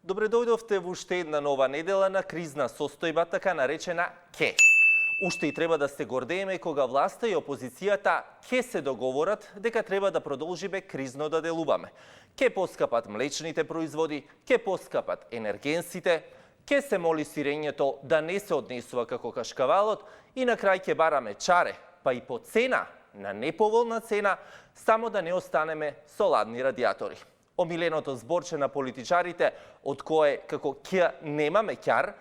Добре дојдовте во уште една нова недела на кризна состојба, така наречена КЕ. Уште и треба да се гордееме кога власта и опозицијата ке се договорат дека треба да продолжиме кризно да делуваме. Ке поскапат млечните производи, ке поскапат енергенсите, ке се моли сирењето да не се однесува како кашкавалот и на крај ке бараме чаре, па и по цена, на неповолна цена, само да не останеме со ладни радиатори. Омиленото зборче на политичарите, од кое како ќе немаме ќар,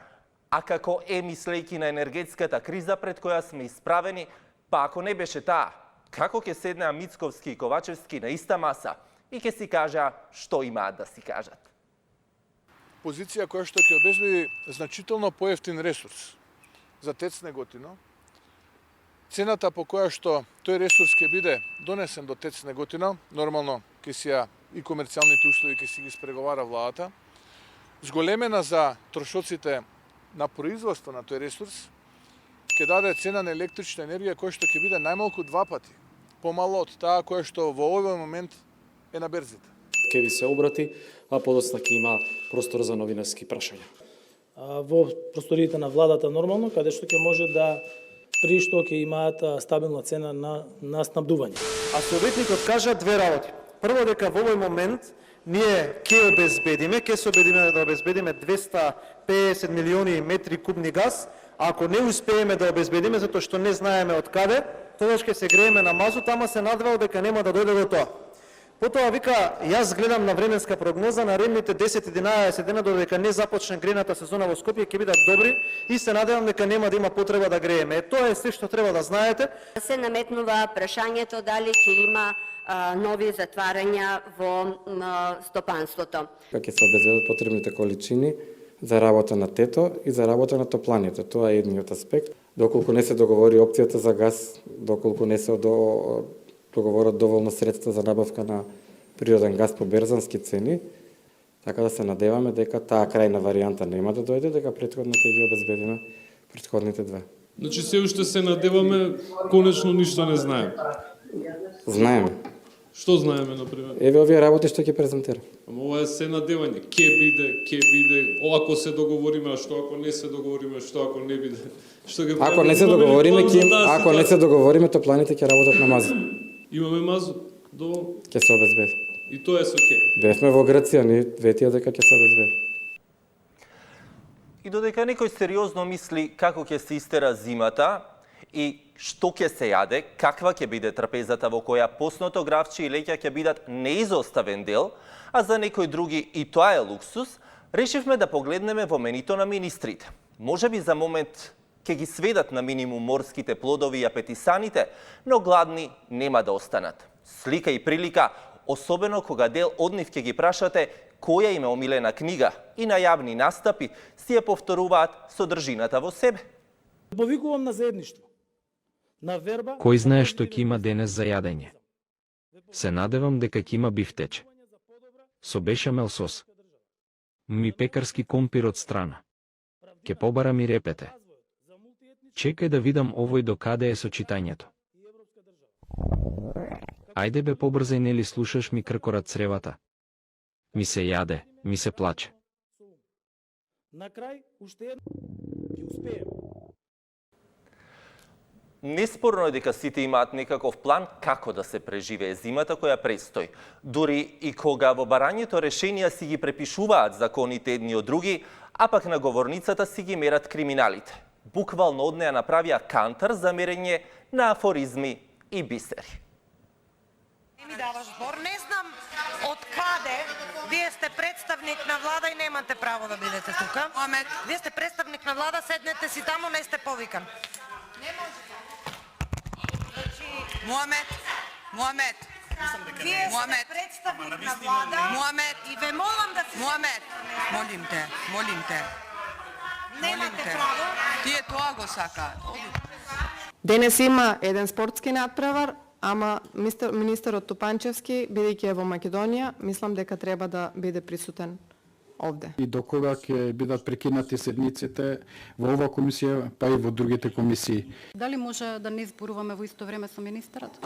а како мислејки на енергетската криза пред која сме исправени, па ако не беше таа, како ќе седнеа Мицковски и Ковачевски на иста маса и ќе си кажа што имаат да си кажат. Позиција која што ќе обезбеди значително поевтин ресурс за ТЕЦ Неготино, цената по која што тој ресурс ќе биде донесен до ТЕЦ Неготино, нормално ќе си ја и комерцијалните услови ќе си ги спреговара владата, зголемена за трошоците на производство на тој ресурс, ќе даде цена на електрична енергија која што ќе биде најмалку 2 пати помало од таа која што во овој момент е на берзите. Ке ви се обрати, а подоцна ќе има простор за новинарски прашања. Во просториите на владата нормално, каде што ќе може да при што ќе имаат стабилна цена на снабдување. А советникот кажа две работи. Прво, дека во овој момент ние ќе се обезбедиме да обезбедиме 250 милиони метри кубни газ, а ако не успееме да обезбедиме затоа што не знаеме од каде, тогаш ќе се грееме на мазут, ама се надвел дека нема да дојде до тоа. Потоа вика, јас гледам на временска прогноза, наредните 10-11 дена додека не започне грејната сезона во Скопје ќе бидат добри и се надевам дека нема да има потреба да грееме. Тоа е се што треба да знаете. Се наметнува прашањето дали ќе има нови затварања во стопанството. Ќе се обезбедат потребните количини за работа на ТЕТО и за работа на топланите. Тоа е едниот аспект. Доколку не се договори опцијата за газ, доколку не се договорат доволно средства за набавка на природен газ по берзански цени, така да се надеваме дека таа крајна варијанта нема да дојде, дека претходно ќе ги обезбедиме претходните две. Значи се уште се надеваме, конечно ништо не знаеме. Знаеме. Што знаеме, например? Еве овие работи што ќе презентирам. Ама ова е се надевање. Ке биде, ако се договориме, а што ако не се договориме, што ако не биде? Ако не се договориме, топланите ќе работат на мазут. Имаме мазут до... Ќе се обезбеди. И тоа е со ке. Бевме во Грција, ни ветија дека ќе се обезбеди. И додека некој сериозно мисли како ќе се истера зимата и што ќе се јаде, каква ќе биде трапезата во која посното гравче и леќа ќе бидат неизоставен дел, а за некои други и тоа е луксус, решивме да погледнеме во менито на министрите. Можеби за момент ќе ги сведат на минимум морските плодови и апетисаните, но гладни нема да останат. Слика и прилика, особено кога дел од нив ќе ги прашате која им е омилена книга и на јавни настапи си ја повторуваат содржината во себе. Повикувам на заедништво. На верба... Кој знае што ќе има денес за јадење? Се надевам дека ќе има бифтеч. Со бешамел сос. Ми пекарски компир од страна. Ке побарам и репете. Чекај да видам овој до каде е сочитањето. Ајде бе побрзај, нели слушаш, ми кркорат цревата. Ми се јаде, ми се плаче. На крај уште едно ќе успееме. Неспорно е дека сите имаат некаков план како да се преживее зимата која престои. Дури и кога во барањето решенија си ги препишуваат законите едни од други, а пак на говорницата си ги мерат криминалите. Буквално од неа направија кантар за мерење на афоризми и бисери. Не ми даваш збор, не знам од каде вие сте представник на влада и немате право да бидете тука. Вие сте представник на влада, седнете си таму, не сте повикан. Не можете. Муамет. Вие сте представник на влада и ве молам да се... Молим те. Немате право. Тие тоа го сакаат. Денес има еден спортски надпревар, ама министерот Тупанчевски, бидејќи е во Македонија, мислам дека треба да биде присутен овде. И до кога ќе бидат прекинати седниците во ова комисија, па и во другите комисии. Дали може да не зборуваме во исто време со министерот?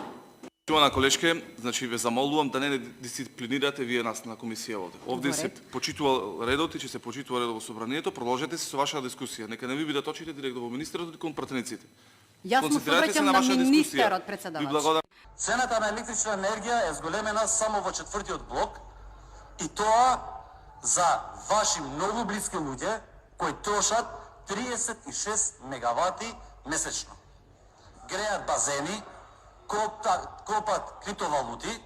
На колешке, значи ве замолувам да не дисциплинирате вие нас на комисија овде. Овде се почитува редот и ќе се почитува редот во собранието. Продолжете се со вашата дискусија. Нека не ви бидат очите директно во министерот и кон пратениците. Јас му се обраќам на министерот, председавач. Цената на електрична енергија е зголемена само во четвртиот блок и тоа за ваши многу блиски луѓе кои трошат 36 мегавати месечно. Греат базени, копат криптовалути,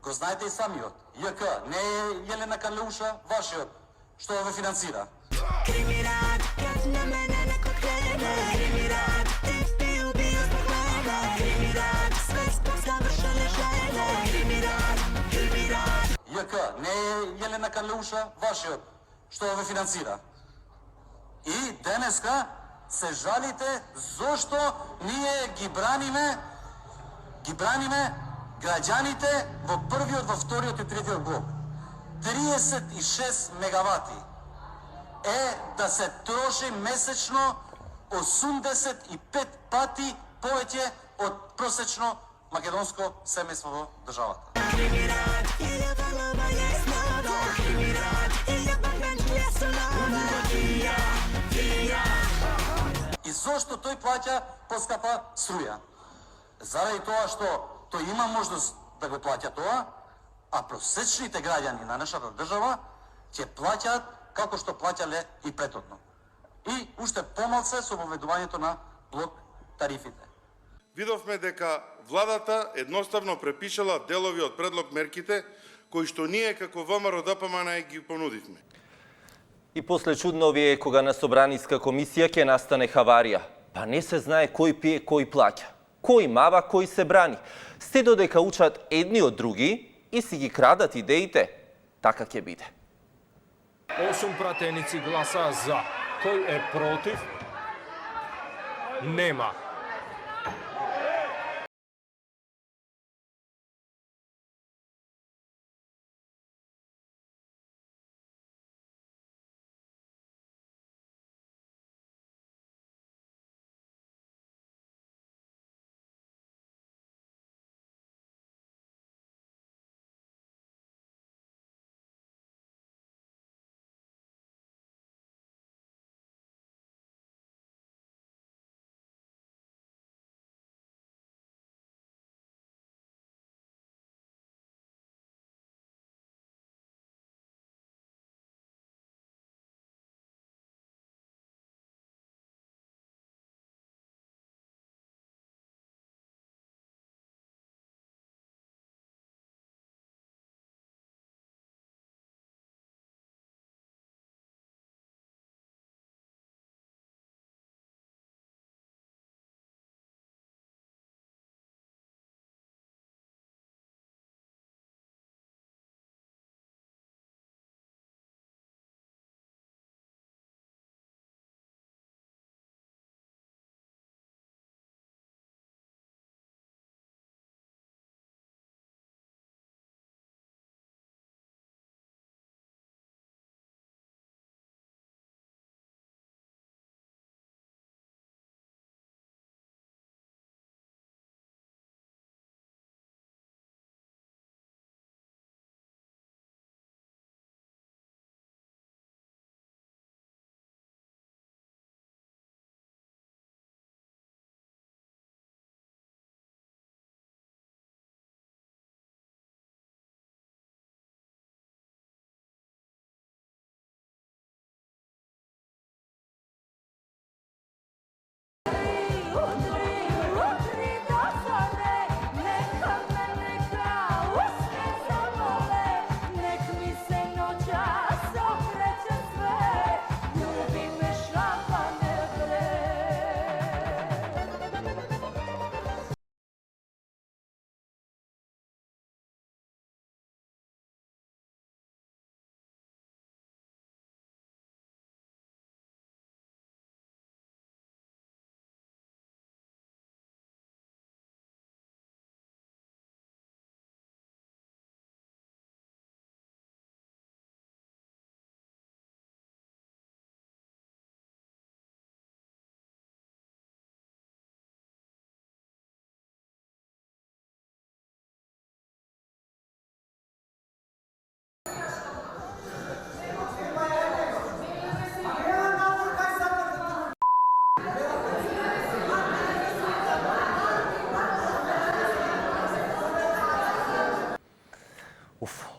го знаете и самиот. ЈК не е Јелена Карлеуша, вашиот, што ве финансира. ЈК не е Јелена Карлеуша, вашиот, што ве финансира. И денеска се жалите зошто ние ги браниме граѓаните во првиот, во вториот и третиот блок. 36 мегавати е да се троши месечно 85 пати повеќе од просечно македонско семејство во државата. И зошто тој плаќа поскапа струја? Заради тоа што тој има можност да го плаќа тоа, а просечните граѓани на нашата држава ќе плаќаат како што плаќале и претhodно. И уште помалце со воведувањето на блок тарифите. Видовме дека владата едноставно препишала делови од предлог мерките кои што ние како ВМРО ДПМН ги понудивме. И после чудно ви е кога на Собраниска комисија ќе настане хаварија. Па не се знае кој пие, кој плаќа. Кој мава, кој се брани. Сте додека учат едни од други и си ги крадат идеите, така ќе биде. 8 пратеници гласаа за. Кој е против? Нема.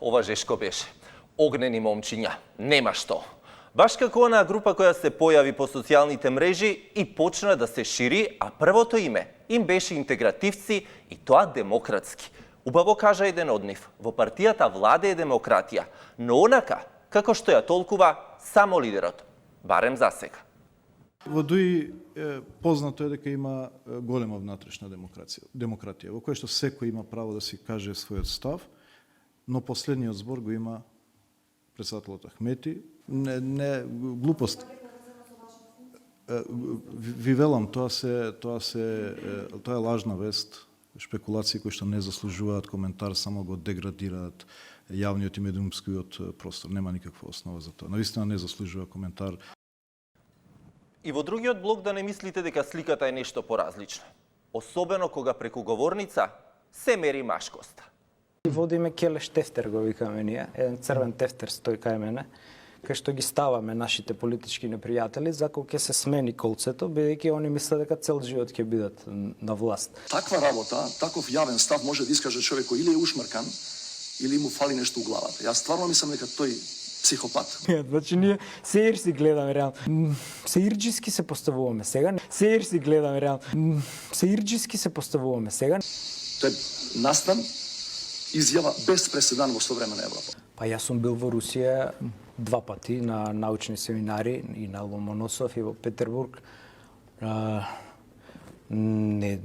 ова жешко беше. Огнени момчиња, нема што. Баш како онаа група која се појави по социјалните мрежи и почна да се шири, а првото име им беше интегративци и тоа демократски. Убаво кажа еден од нив, во партијата владее демократија, но онака како што ја толкува само лидерот, барем за сега. Во ДУИ познато е дека има голема внатрешна демократија, во која што секој има право да си каже својот став, но последниот збор го има председателот Ахмети. Не глупост. Ви велам, тоа е лажна вест, шпекулации кои што не заслужуваат коментар, само го деградираат јавниот и медиумскиот простор. Нема никаква основа за тоа. Навистина не заслужува коментар. И во другиот блок да не мислите дека сликата е нешто поразлична. Особено кога преку говорница се мери машкоста. Водиме келеш тефтер, го викаме ние. Еден црвен тефтер стои кај мене, кај што ги ставаме нашите политички непријатели, за кога ќе се смени колцето, бидејќи они мислат дека цел живот ќе бидат на власт. Таква работа, таков јавен став може да искаже човек кој или е ушмркан, или му фали нешто у главата. Јас стварно мислам дека тој психопат. Значи ние сеирси гледаме реално. Сеирџиски се поставуваме сега. Сеирси гледаме реално. Сеирџиски се поставуваме сега. Тој настан изјава без преседан во современа Европа. Па јас сум бил во Русија 2 пати на научни семинари и на Ломоносов и во Петербург. Не,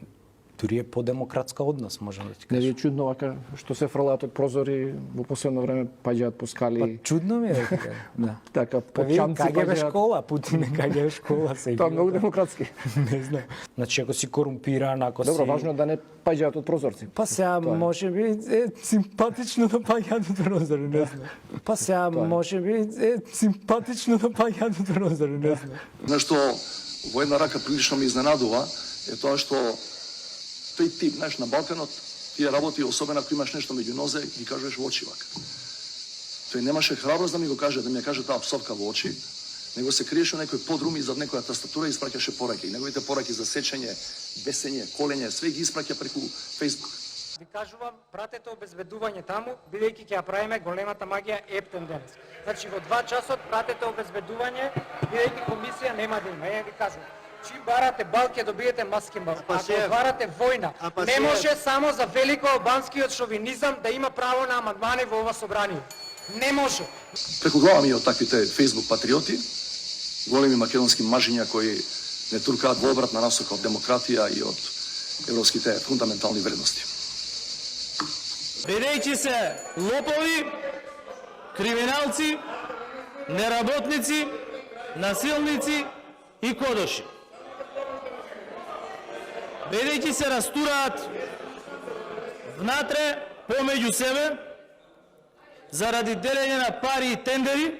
дури е подемократска од нас, можам да ти кажам. Не ви е чудно вака што се фрлаат од прозори во последно време паѓаат по скали? Па чудно ми е дека. Да. Така по чанци паѓаат. Школа, Путин каѓа школа се. Тоа е многу демократски. Не знам. Значи ако си корумпиран, ако Добро, си важно е да не паѓаат од прозорци. Па сега можеби е симпатично да паѓаат од прозори, не знам. Па сега можеби е симпатично да паѓаат од прозори, не знам. Нешто во една рака прилично ме изненадува е тоа што тој тип, знаеш, на Балканот, тие работи, особено ако имаш нешто меѓу нозе, ги кажеш во очи вака. Тој немаше храброст да ми го каже, да ми ја каже таа псовка во очи, него се криеше некој подрум и зад некоја тастатура и испраќаше пораки. И неговите пораки за сечење, бесење, колење, све ги испраќа преку Facebook. Ви кажувам, пратете обезбедување таму, бидејќи ќе ја правиме големата магија ептен денес. Значи во 2 часот пратете обезбедување, бидејќи комисија нема да има. Ја ви кажувам. Чим барате бал, ќе добиете маскен бал. Ако отварате војна, не може само за великоалбанскиот шовинизам да има право на амандмани во ова собрание. Не може. Преку глава ми од таквите Facebook патриоти, големи македонски мажиња кои не туркаат во обратна насока од демократија и од европските фундаментални вредности. Бидејќи се лопови, криминалци, неработници, насилници и кодоши. Бидејќи се растураат внатре помеѓу себе заради делење на пари и тендери,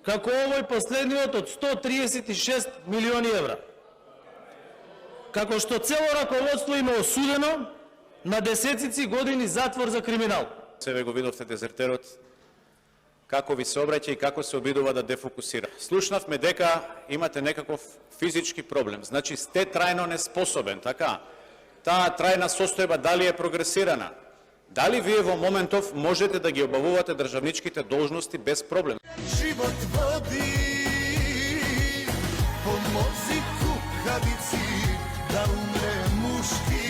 како овој последниот од 136 милиони евра. Како што цело раководство има осудено на десецици години затвор за криминал. Себе го видовте дезертерот, како ви се обраќа и како се обидува да дефокусира. Слушнавме дека имате некаков физички проблем, значи сте трајно неспособен, така? Таа трајна состојба дали е прогресирана? Дали вие во моментов можете да ги обавувате државничките должности без проблем? Живот води, помози кукавици да умре мушки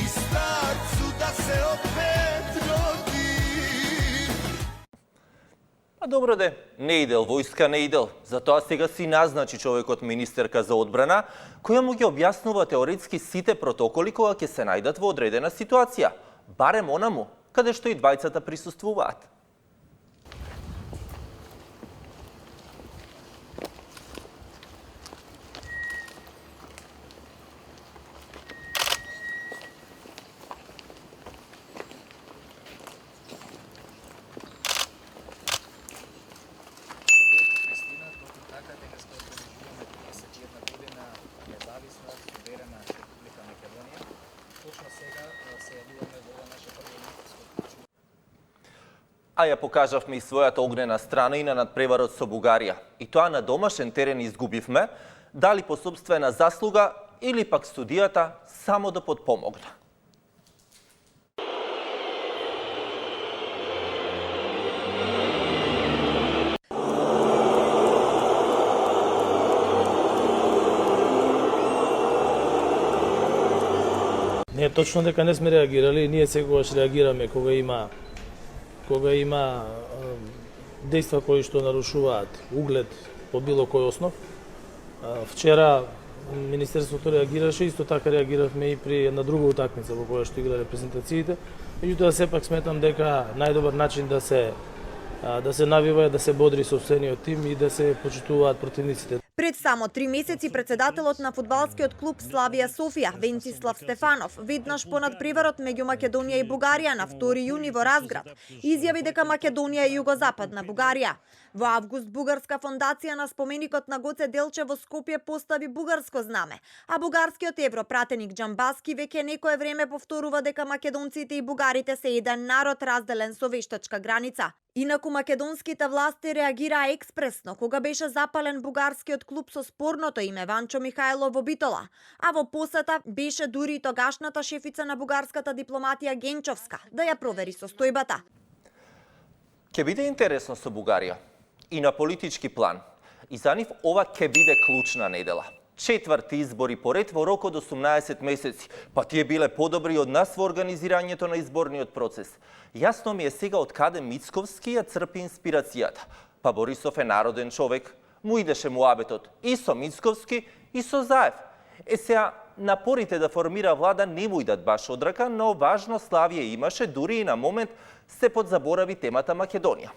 и старцу да се опет роди. А добро де, не идел, војска не идел. Затоа сега си назначи човекот министерка за одбрана, која му ги објаснува теоретски сите протоколи кога ќе се најдат во одредена ситуација. Барем онаму, каде што и двајцата присуствуваат. А ја покажавме и својата огнена страна и на надпреварот со Бугарија. И тоа на домашен терен изгубивме, дали по собствена заслуга или пак студијата само да подпомогна. Не е точно дека не сме реагирали, ние секогаш реагираме кога има дејства кои што нарушуваат углед по било кој основ. Вчера Министерството реагираше, исто така реагиравме и при една друга утакмица во која што игра репрезентациите. Меѓутоа сепак сметам дека најдобар начин да се навива е да се бодри сопствениот тим и да се почитуваат противниците. Пред само 3 месеци председателот на фудбалскиот клуб Славија Софија, Венцислав Стефанов, веднаш понад преварот меѓу Македонија и Бугарија на 2 јуни во Разград, изјави дека Македонија е југозападна Бугарија. Во август бугарска фондација на споменикот на Гоце Делчев во Скопје постави бугарско знаме, а бугарскиот европратеник Џамбаски веќе некое време повторува дека македонците и бугарите се еден народ разделен со вештачка граница. Инаку македонските власти реагираа експресно кога беше запален бугарскиот клуб со спорното име Ванчо Михајлов во Битола, а во посета беше дури и тогашната шефица на бугарската дипломатија Генчовска да ја провери состојбата. Ке биде интересно со Бугарија и на политички план. И за нив ова ке биде клучна недела. 4 избори поред во рок од 18 месеци, па тие биле подобри од нас во организирањето на изборниот процес. Јасно ми е сега од каде Мицковски ја црпи инспирацијата. Па Борисов е народен човек, му идеше муабетот и со Мицковски и со Заев. Сега напорите да формира влада не му идат баш од рака, но важно Славија имаше, дури и на момент се подзаборави темата Македонија.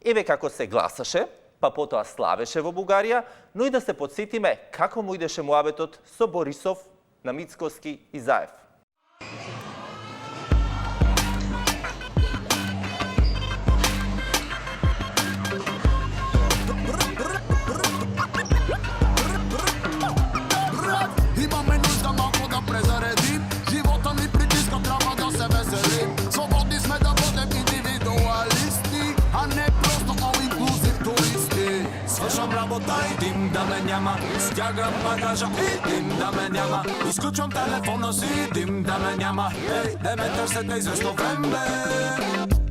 Еве како се гласаше, па потоа славеше во Бугарија, но и да се подсетиме како му идеше муабетот со Борисов, на Мицковски и Заев. Имаме нужда малку да презаредим, живота ни притиска, треба да се веселим. Слободни сме да будем индивидуалисти, а не просто all-inclusive туристи. Свършвам работа и дим да ме няма, стягам багажа и дим да ме няма. Изключвам телефона си, дим да ме няма. Ей, не ме търсете известно време.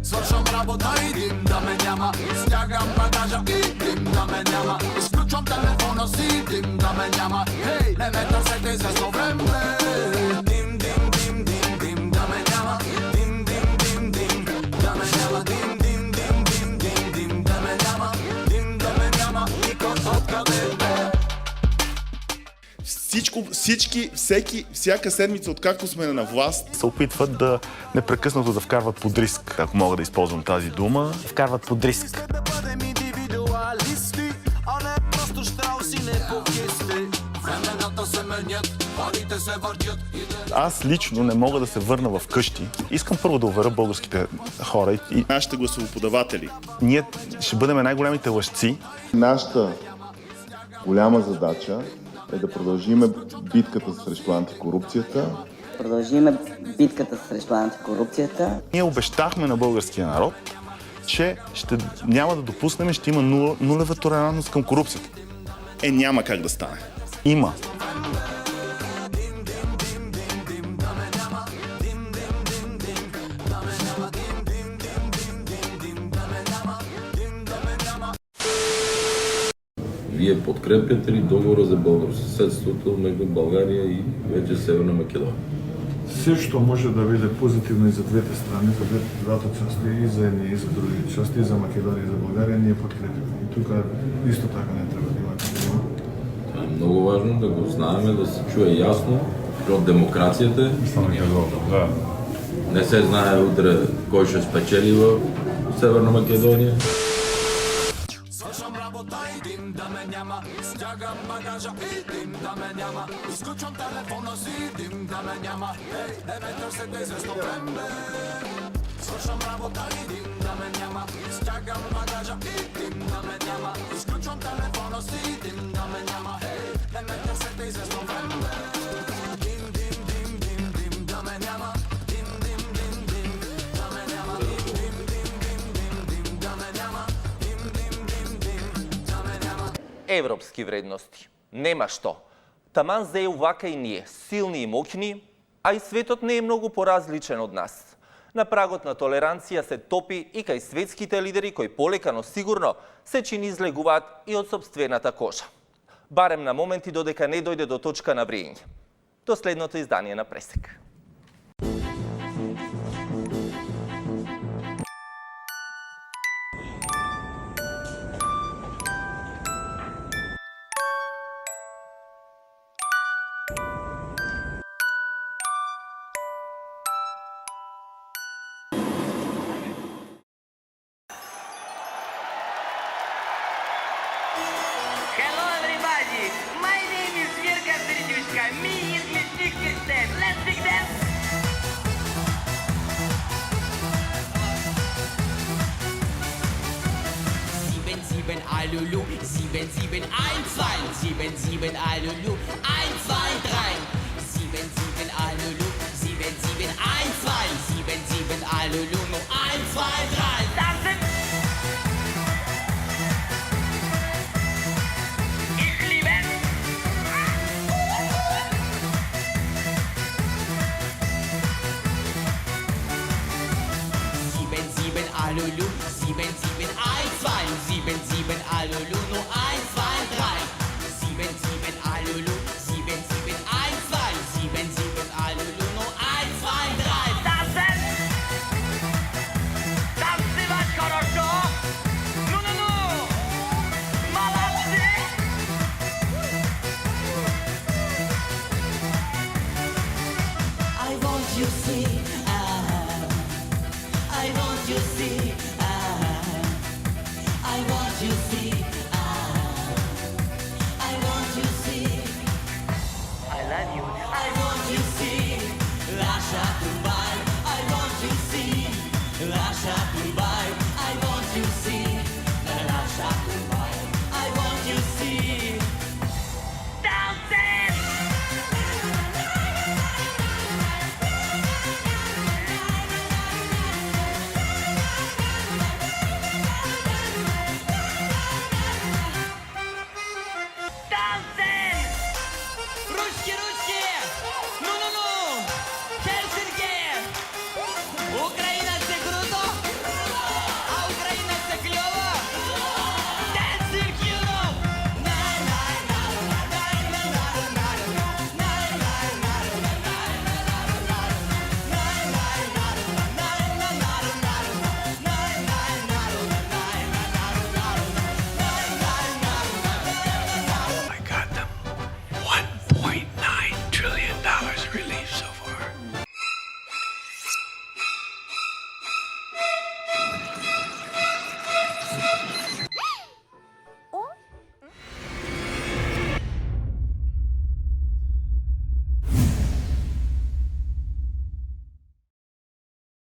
Свършвам работа и дим да ме няма, стягам багажа и дим да ме няма. Изключвам телефона си, дим да ме няма. Ей, не ме търсете известно време. Дим, дим, дим, дим, дим да ме няма. Дим, дим, дим, дим да ме няма. Дим, дим, дим, дим, дим, дим да ме няма. Дим да ме няма, никой откъде бе. Всяка седмица, откакто сме на власт, се опитват да непрекъснато да вкарват под риск, ако мога да използвам тази дума. Вкарват под риск. Да бъдем индивидуалисти, а не просто щрауси непокисти. Времената се менят, парите се въртят. Аз лично не мога да се върна в къщи. Искам първо да уверя българските хора и нашите гласоподаватели. Ние ще бъдем най-големите лъжци. Нашата голяма задача е да продължиме битката срещу антикорупцията. Ние обещахме на българския народ, че няма да допуснем, ще има нулева толерантност към корупцията. Няма как да стане. Има. Вие подкрепяте ли договора за добросъседството между България и вече Северна Македония? Се што може да биде позитивно и за двете страни, за двете части, и за едни и за други части, и за Македонија и за Българија, ние подкрепиме. И тука исто така не треба да има проблем. Това е много важно да го знаеме, да се чуе ясно, защото демокрацията не се знае утре кой ще спечели в Северна Македония. Дим да ме няма, стягам багажа и дим да ме няма. Изключвам телефона си, дим да ме няма. Ей, не ме търсете известно време. Свършвам работа и дим да ме няма, стягам багажа и дим да ме няма. Изключвам телефона си, дим да ме няма. Ей, не ме търсете известно време. Дим, дим, дим, дим, дим да ме няма. Дим, дим, дим, дим да ме няма. Дим, дим, дим, дим, дим, дим да ме няма. Европски вредности. Нема што. Таман зеј вака и ние, силни и моќни, а и светот не е многу поразличен од нас. На прагот на толеранција се топи и кај светските лидери кои полека, но сигурно се чини излегуваат и од собствената кожа. Барем на моменти додека не дојде до точка на бриење. До следното издание на Пресек. them. Let's dig them. Sieben, Alulu, 7, 7, 1, 2, 7, 7, Alulu, 1, 2, 3. 7, 7, Alulu, 7, 7, 1, 2, 7, 7, Alulu, no 1, 2, 3. Tanzen! Ich liebe es! 7, 7, Alulu, 7, 7, 1, 2, 7, 7, Alulu, no 1, 2, 3. 7, 7, Alulu, 7, 7, 1, 2, 7, 7, Alulu, no 1, 2, 3. Tanzen! Танцевать хорошо! Ну-ну-ну! Молодцы! I want you see